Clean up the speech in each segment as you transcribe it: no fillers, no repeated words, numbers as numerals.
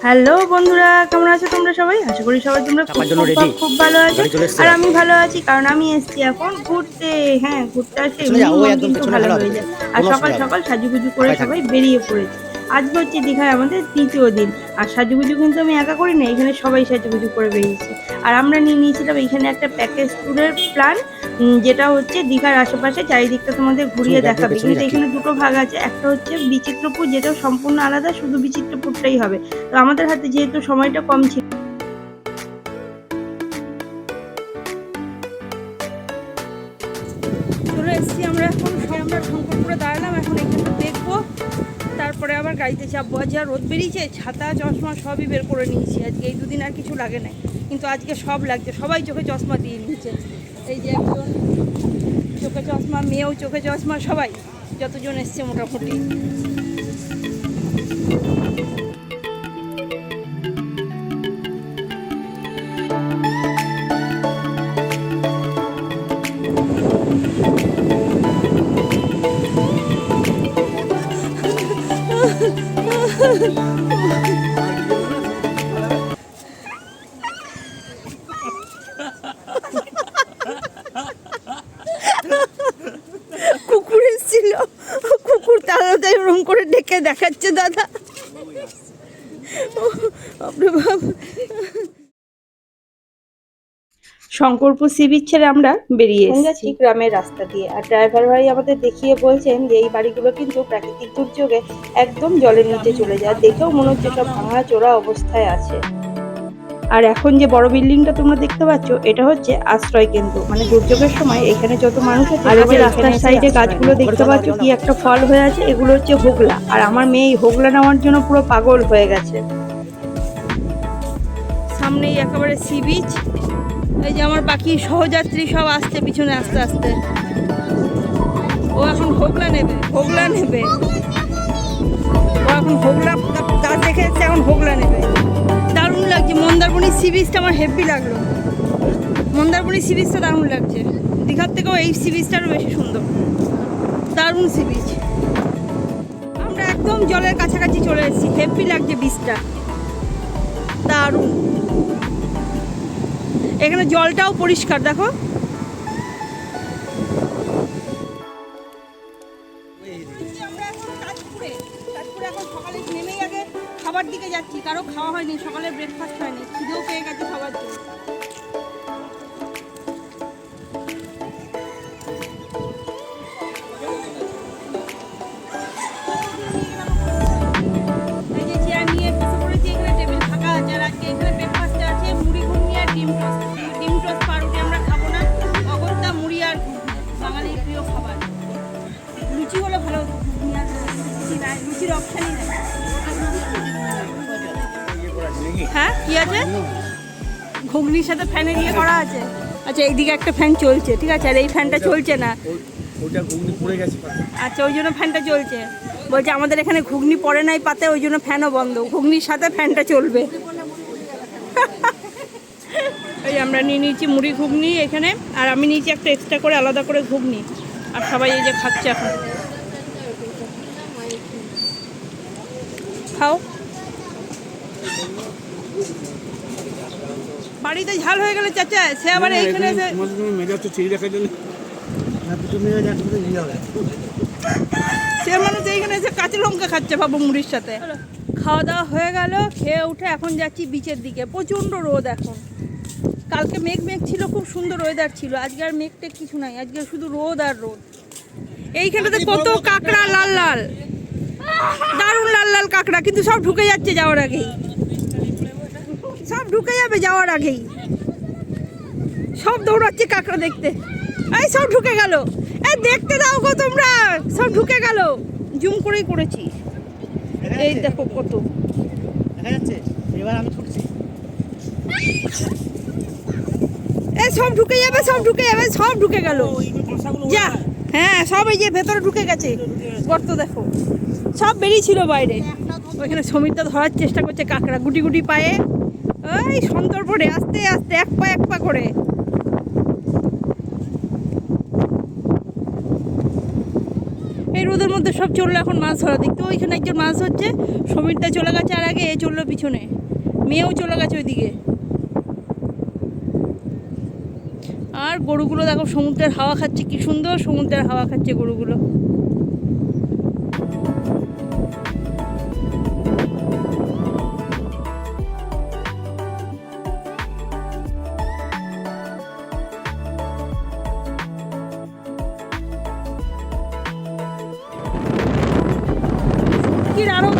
Hello বন্ধুরা, কেমন আছো তোমরা সবাই? আশা করি সবাই তোমরা খুব ভালো আছো। আর আমি ভালো আছি, কারণ আমি এসেছি এখন ঘুরতে। হ্যাঁ, ঘুরতে আসে এমনি মন কিন্তু ভালো হয়ে যায়। আর সকাল সকাল সাজুগুজু করে সবাই বেরিয়ে পড়েছে। আজকে হচ্ছে দীঘায় আমাদের তৃতীয় দিন। আর সাজুগুজু কিন্তু আমি একা করি না, এখানে সবাই সাজুগুজু করে বেরিয়েছে। আর আমরা নিয়ে নিয়েছিলাম এখানে একটা প্যাকেজ ট্যুরের প্ল্যান, যেটা হচ্ছে দীঘার আশেপাশে চারিদিকটা তোমাদের ঘুরিয়ে দেখাবে। কিন্তু এখানে দুটো ভাগ আছে, একটা হচ্ছে বিচিত্রপুর, যেটা সম্পূর্ণ আলাদা, শুধু বিচিত্রপুরটাই হবে। তো আমাদের হাতে যেহেতু সময়টা কম ছিল, চলে এসেছি আমরা এখন। আমরা শঙ্করপুরে দাঁড়ালাম, এখন এখানটা দেখবো, তারপরে আবার গাড়িতে চাপবো। আজ যা রোদ বেরিয়েছে, ছাতা চশমা সবই বের করে নিয়েছি। আজকে এই দুদিন আর কিছু লাগে না, কিন্তু আজকে সব লাগছে। সবাই চোখে চশমা দিয়ে নিয়েছে। এই যে একজন চোখে চশমা, মেয়েও চোখে চশমা, সবাই যতজন এসছে মোটামুটি। কুকুর এসেছিল, কুকুর তাড়াতাড়ি ওরম করে ডেকে দেখাচ্ছে দাদা। শঙ্করপুর সি বিচ ছেড়ে আমরা বেরিয়ে এসেছি গ্রামের রাস্তা দিয়ে। আর ড্রাইভার ভাই আমাদের দেখিয়ে বলছেন যে এই বাড়িগুলো কিন্তু প্রাকৃতিক দুর্যোগে একদম জলের নিচে চলে যায়। দেখেও মনে হচ্ছে সব ভাঙা চোরা অবস্থায় আছে। আর এখন যে বড় বিল্ডিংটা তোমরা দেখতে পাচ্ছ, এটা হচ্ছে আশ্রয় কেন্দ্র। মানে দুর্যোগের সময় এখানে যত মানুষ আছে। আর যে রাস্তার সাইডে গাছগুলো দেখতে পাচ্ছ, কি একটা ফল হয়ে আছে, এগুলো হচ্ছে হোগলা। আর আমার মেয়ে এই হোগলা নেওয়ার জন্য পুরো পাগল হয়ে গেছে। সামনেই একেবারে সি বিচ। এই যে আমার বাকি সহযাত্রী সব আসছে পিছনে আস্তে আস্তে। ও এখন হোগলা নেবে, হোগলা নেবে। ও এখন হোগলা গাছ দেখে যাচ্ছে, এখন হোগলা নেবে। দারুণ লাগছে। মন্দারমণি সি বিচটা আমার হেভি লাগলো। মন্দারমণি সি বিচটা দারুণ লাগছে। দীঘার থেকেও এই সি বিচটা আরও বেশি সুন্দর। দারুণ সি বিচ। আমরা একদম জলের কাছাকাছি চলে এসেছি। হেভি লাগছে বিচটা, দারুণ। এখানে জলটাও পরিষ্কার, দেখো। সকালে নেমেই আগে খাবার দিকে যাচ্ছি। কারো খাওয়া হয়নি, সকালে ব্রেকফাস্ট হয়নি, খিদেও পেয়ে গেছে খাবার জন্য। এই যে চেয়ার নিয়ে বসে পড়েছি, এখানে টেবিল ফাঁকা আছে। আর আজকে এখানে ব্রেকফাস্টে আছে মুড়ি ঘুগনি আর ডিম টোস্ট। ডিম টোস্ট পাউরুটি আমরা খাবো না, অগত্যা মুড়ি আর বাঙালির প্রিয় খাবার। লুচি হলে ভালো হতো, ঘুগনি আর লুচি নাই, লুচির অপশানই নাই। হ্যাঁ, কি আছে? ঘুগনির সাথে ফ্যানে দিয়ে করা আছে। আচ্ছা, এইদিকে একটা ফ্যান চলছে, ঠিক আছে। আর এই ফ্যানটা চলছে না। আচ্ছা, ওই জন্য ফ্যানটা চলছে। বলছে আমাদের এখানে ঘুগনি পড়ে নাই পাতে, ওই জন্য ফ্যানও বন্ধ। ঘুগনির সাথে ফ্যানটা চলবে। এই আমরা নিয়ে নিয়েছি মুড়ি ঘুগনি এখানে। আর আমি নিয়েছি একটা এক্সট্রা করে আলাদা করে ঘুগনি। আর সবাই এই যে খাচ্ছে এখন। খাও। বাড়িতে ঝাল হয়ে গেলে চাচা, সে আবার এইখানে সে মানুষ এইখানে এসে কাঁচা লঙ্কা খাচ্ছে ভাবো মুড়ির সাথে। খাওয়া দাওয়া হয়ে গেল, খেয়ে উঠে এখন যাচ্ছি বিচের দিকে। প্রচণ্ড রোদ এখন। কালকে মেঘ মেঘ ছিল, খুব সুন্দর ওয়েদার ছিল। আজকে আর মেঘ টেঘ কিছু নাই, আজকে শুধু রোদ আর রোদ। এইখানটাতে কত কাঁকড়া, লাল লাল, দারুণ লাল লাল কাঁকড়া। কিন্তু সব ঢুকে যাচ্ছে যাওয়ার আগেই, সব ঢুকে যাবে যাওয়ার আগেই। সব দৌড়াচ্ছে কাঁকড়া দেখতে। এই সব ঢুকে গেল। এই দেখতে দাও গো তোমরা, সব ঢুকে গেল। জুম করেই করেছি। এই দেখো কত দেখা যাচ্ছে। এবার আমি ছুটছি। এই সব ঢুকে যাবে, সব ঢুকে যাবে, সব ঢুকে গেল। যা, হ্যাঁ, সব এই যে ভেতরে ঢুকে গেছে। গর্ত দেখো, সব বেরিয়েছিল বাইরে। ওইখানে সমিতা ধরার চেষ্টা করছে কাঁকড়া, গুটি গুটি পায়ে। ওই সন্তর্পণে আস্তে আস্তে এক পা করে। এই রোদ রোদের মধ্যে সব চললো এখন মাছ ধরা। দেখতে ওইখানে একজন মাছ ধরছে, সমীরদা চলে গেছে আর আগে, এ চললো পিছনে, মেয়েও চলে গেছে ওইদিকে। আর গরুগুলো দেখো সমুদ্রের হাওয়া খাচ্ছে, কি সুন্দর সমুদ্রের হাওয়া খাচ্ছে গরুগুলো। আরো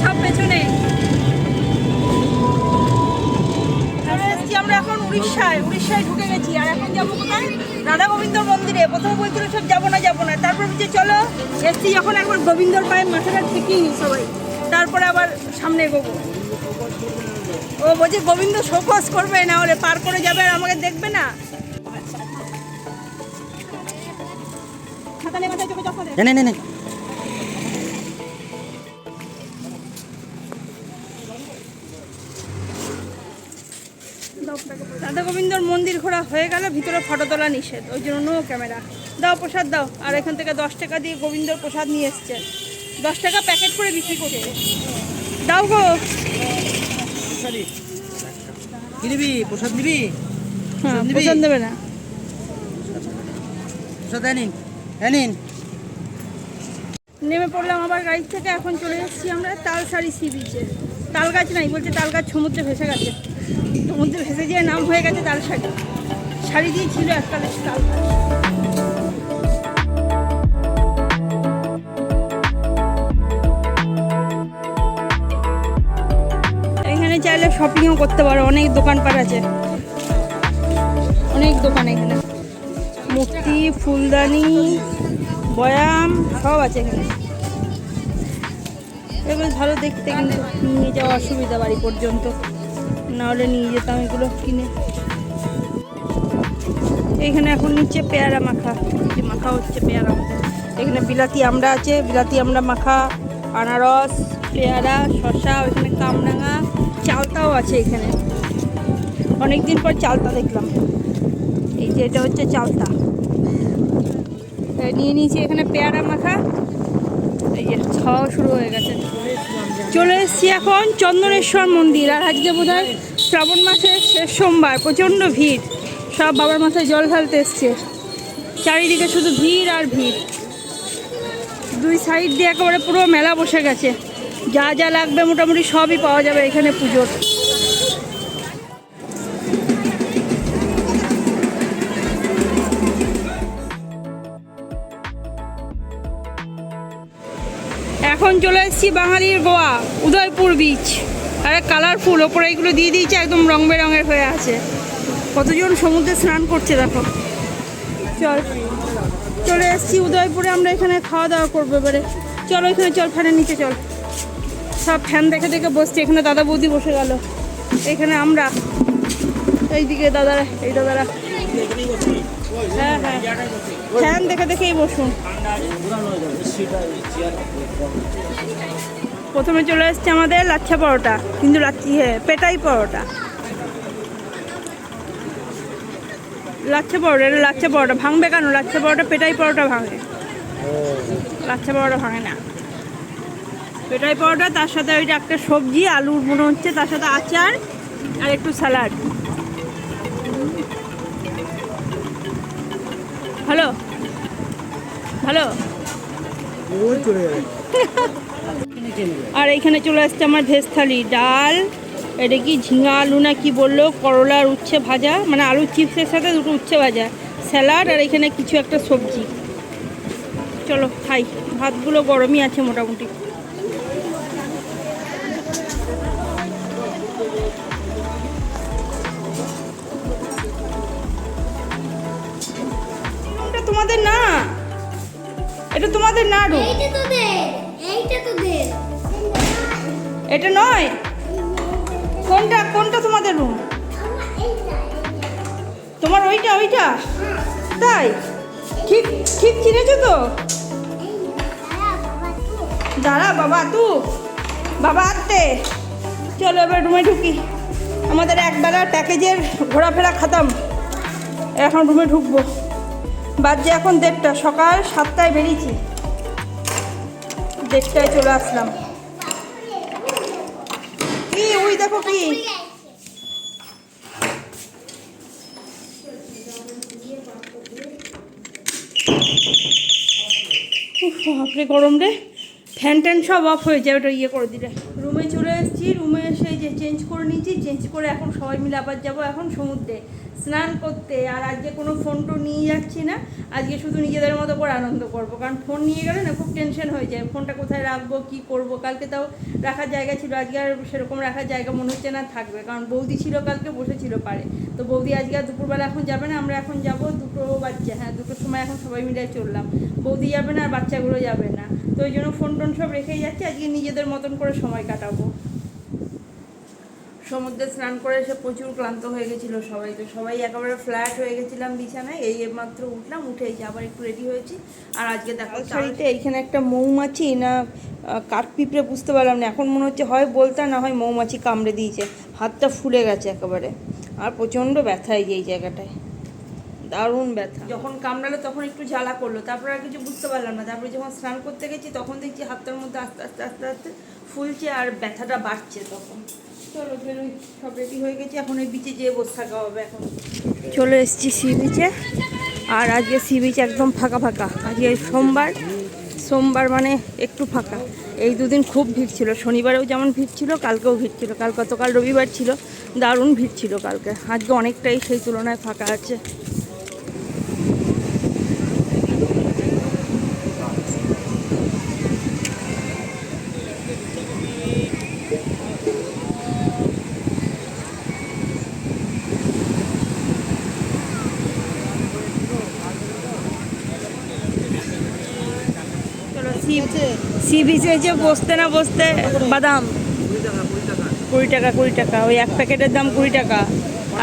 সব পেছনে আমরা এখন উড়িষ্যায় ঢুকে গেছি। আর এখন যাবো কোথায়? রাধা গোবিন্দর মন্দিরে। প্রথমে বলছিল সব যাবো না, তারপর বলছে চলো। এসছি যখন একবার গোবিন্দর পায়ে মাথাটা ঠেকিয়ে নি সবাই, তারপরে আবার সামনে এগোবো। ও বলছে গোবিন্দ শোকস করবে, না হলে পার করে যাবে আর আমাকে দেখবে না। রাধা গোবিন্দর মন্দির ঘোরা হয়ে গেল, ভিতরে ফটো তোলা নিষেধ, ওই জন্য নো ক্যামেরা। দাও প্রসাদ দাও। আর এখান থেকে 10 টাকা দিয়ে গোবিন্দর প্রসাদ নিয়ে এসছে, 10 টাকা প্যাকেট করে বিক্রি করছে। দাও গো। কি নিবি? প্রসাদ নিবি? হ্যাঁ, প্রসাদ দেবে না। প্রসাদ নিন। নেমে পড়লাম আবার গাড়ি থেকে। এখন চলে এসেছি আমরা তালসারি সি বিচে। তাল গাছ নাই, বলছে তাল গাছ সমুদ্রে ভেসে গেছে। সমুদ্রে ভেসে যেয়ে নাম হয়ে গেছে তালসারি। শাড়ি দিয়ে ছিল এককালে তাল গাছ। এখানে চাইলে শপিংও করতে পারো, অনেক দোকানপাট আছে, অনেক দোকান এখানে। মূর্তি, ফুলদানি, বয়াম সব আছে এখানে। এগুলো ভালো দেখতে, কিন্তু নিয়ে যাওয়া অসুবিধা বাড়ি পর্যন্ত, নাহলে নিয়ে যেতাম এগুলো কিনে। এখানে এখন নিচ্ছে পেয়ারা মাখা, মাখা হচ্ছে পেয়ারা মাখা। এখানে বিলাতি আমড়া আছে, বিলাতি আমড়া মাখা, আনারস, পেয়ারা, শসা, ওইখানে কামরাঙা, চালতাও আছে এখানে। অনেকদিন পর চালতা দেখলাম। এই যে এটা হচ্ছে চালতা, নিয়ে নিয়েছি। এখানে পেয়ারা মাখা, এই যে খাওয়া শুরু হয়ে গেছে। চলে এসেছি এখন চন্দনেশ্বর মন্দির। আর আজকে বোধহয় শ্রাবণ মাসের শেষ সোমবার, প্রচণ্ড ভিড়। সব বাবার মাথায় জল ঢালতে এসছে, চারিদিকে শুধু ভিড় আর ভিড়। দুই সাইড দিয়ে একেবারে পুরো মেলা বসে গেছে, যা যা লাগবে মোটামুটি সবই পাওয়া যাবে এখানে পুজোর। এখন চলে এসেছি বাঙালির গোয়া, উদয়পুর বিচ। আর কালারফুল, ওপরে এগুলো দিয়ে দিয়েছে, একদম রং বেরঙের হয়ে আছে। কতজন সমুদ্রে স্নান করছে দেখো। চলে এসেছি উদয়পুরে আমরা। এখানে খাওয়া দাওয়া করবো এবারে। চলো এখানে চল, ফ্যানের নিচে চল। সব ফ্যান দেখে দেখে বসছে। এখানে দাদা বৌদি বসে গেল, এখানে আমরা, এইদিকে দাদারা, এই দাদারা। হ্যাঁ হ্যাঁ, ফ্যান দেখে দেখেই বসুন। প্রথমে চলে এসছে আমাদের লাচ্ছা পরোটা, কিন্তু পেটাই পরোটা। লাচ্ছা পরোটা, এটা লাচ্ছা পরোটা ভাঙবে কেন? লাচ্ছা পরোটা, পেটাই পরোটা ভাঙে, লাচ্ছা পরোটা ভাঙে না। পেটাই পরোটা, তার সাথে ওইটা একটা সবজি, আলুর মনে হচ্ছে, তার সাথে আচার আর একটু স্যালাড। ভালো ভালো। আর এইখানে চলে আসছে আমার ভেজ থালি। ডাল, এটা কি ঝিঙা আলু না কি বললো, করলা আর উচ্ছে ভাজা, মানে আলুর চিপসের সাথে দুটো উচ্ছে ভাজা, স্যালাড, আর এখানে কিছু একটা সবজি। চলো খাই। ভাতগুলো গরমই আছে মোটামুটি। এটা তোমাদের না, এটা তোমাদের না রুম, এটা নয়। কোনটা কোনটা তোমাদের রুম? তোমার ওইটা ওইটা? তাই? ঠিক ঠিক চিনেছো তো? দাঁড়া বাবা, তু বাবা আতে চলো এবার রুমে ঢুকি। আমাদের একবেলার প্যাকেজের ঘোরাফেরা খাতাম, এখন রুমে ঢুকবো। বাজে এখন 1:30, সকাল 7টায় বেরিয়েছি, 1:30টায় চলে আসলাম। কি ওই দেখো কি আপনি গরম রে, ফ্যান ট্যান সব অফ হয়ে যায়, ওটা ইয়ে করে দিলে। রুমে চলে এসেছি, রুমে এসে যে চেঞ্জ করে নিয়েছি, চেঞ্জ করে এখন সবাই মিলে আবার যাবো এখন সমুদ্রে স্নান করতে। আর আজকে কোনো ফোন টোন নিয়ে যাচ্ছি না, আজকে শুধু নিজেদের মতো করে আনন্দ করবো। কারণ ফোন নিয়ে গেলে না খুব টেনশন হয়ে যায়, ফোনটা কোথায় রাখবো, কি করব। কালকে তাও রাখার জায়গা ছিল, আজকে আর সেরকম রাখার জায়গা মনে হচ্ছে না থাকবে, কারণ বৌদি ছিল কালকে, বসেছিল পারে। তো বৌদি আজকে আর দুপুরবেলা এখন যাবে না, আমরা এখন যাব 2টো বাজছে, হ্যাঁ 2টোর সময় এখন সবাই মিলে চললাম। বৌদি যাবে না আর বাচ্চাগুলো যাবে না, তো ওই জন্য ফোন টোন সব রেখেই যাচ্ছে, আজকে নিজেদের মতন করে সময় কাটাবো। সমুদ্রে স্নান করে এসে প্রচুর ক্লান্ত হয়ে গেছিলো সবাই, তো সবাই একেবারে ফ্ল্যাট হয়ে গেছিলাম বিছানায়। এই মাত্র উঠলাম, উঠে এসে আবার একটু রেডি হয়েছি। আর আজকে দেখো শাড়িতে এইখানে একটা মৌমাছি না কাঠপিঁপড়ে বুঝতে পারলাম না, এখন মনে হচ্ছে হয় বলতে না হয় মৌমাছি কামড়ে দিয়েছে, হাতটা ফুলে গেছে একেবারে, আর প্রচণ্ড ব্যথা এই জায়গাটায়, দারুণ ব্যথা। যখন কামড়ালো তখন একটু জ্বালা করলো, তারপরে আর কিছু বুঝতে পারলাম না। তারপরে যখন স্নান করতে গেছি তখন দেখছি হাতটার মধ্যে আস্তে আস্তে আস্তে আস্তে ফুলছে আর ব্যথাটা বাড়ছে। তখন চলো বেরোই, সব রেডি হয়ে গেছি, এখন এই বিচে যেয়ে বসে থাকা হবে। এখন চলে এসেছি সি বিচে, আর আজকে সি বিচ একদম ফাঁকা ফাঁকা। আজকে সোমবার মানে একটু ফাঁকা। এই 2 দিন খুব ভিড় ছিল, শনিবারেও যেমন ভিড় ছিল, কালকেও ভিড় ছিল, গতকাল রবিবার ছিল, দারুণ ভিড় ছিল কালকে। আজকে অনেকটাই সেই তুলনায় ফাঁকা আছে। সি বিচে যে বসতে না বসতে বাদাম 20 টাকা 20 টাকা, ওই এক প্যাকেটের দাম 20 টাকা।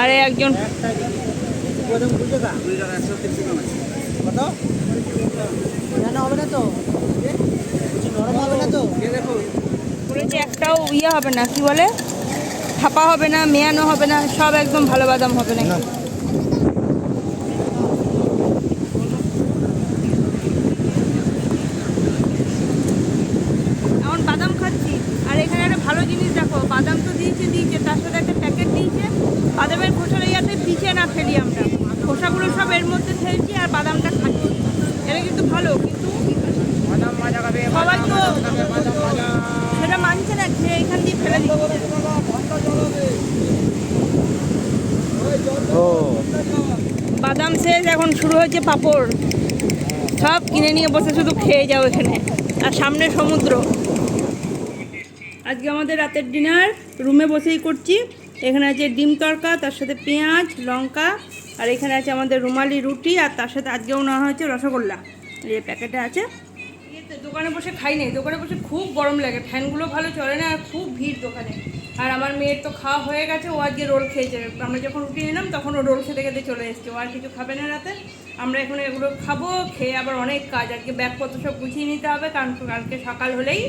আরে একজন বলেছে একটাও ইয়ে হবে না, কি বলে ফাঁপা হবে না, মেয়ানো হবে না, সব একদম ভালো বাদাম হবে না। বাদাম খাচ্ছি, আর এখানে একটা ভালো জিনিস দেখো, বাদাম তো দিয়েছে, তার সাথে একটা প্যাকেট দিয়েছে বাদামের খোসার, যাতে পিছিয়ে না ফেলি আমরা, খোসাগুলো সব এর মধ্যে ফেলছি আর বাদামটা খাচ্ছি। এটা কিন্তু ভালো, কিন্তু সবাই তো সেটা মানছে না, খেয়ে এখান দিয়ে ফেলে দিচ্ছে। বাদাম শেষ, এখন শুরু হয়েছে পাঁপড়, সব কিনে নিয়ে বসে শুধু খেয়ে যাও এখানে, আর সামনে সমুদ্র। আজকে আমাদের রাতের ডিনার রুমে বসেই করছি। এখানে আছে ডিম তড়কা, তার সাথে পেঁয়াজ লঙ্কা, আর এখানে আছে আমাদের রুমালি রুটি, আর তার সাথে আজকেও নেওয়া হয়েছে রসগোল্লা, এই প্যাকেটে আছে। দোকানে বসে খাই নাই, দোকানে বসে খুব গরম লাগে, ফ্যানগুলো ভালো চলে না, আর খুব ভিড় দোকানে। আর আমার মেয়ের তো খাওয়া হয়ে গেছে, ও আজকে রোল খেয়েছে, আমরা যখন রুটি নিলাম তখন ও রোল খেতে খেতে চলে এসছে, ও আর কিছু খাবে না রাতে। আমরা এখন এগুলো খাবো, খেয়ে আবার অনেক কাজ, আজকে ব্যাগপত্র সব গুছিয়ে নিতে হবে, কারণ কালকে সকাল হলেই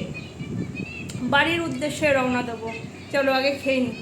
বাড়ির উদ্দেশ্যে রওনা দেবো। চলো আগে খেয়ে নিই।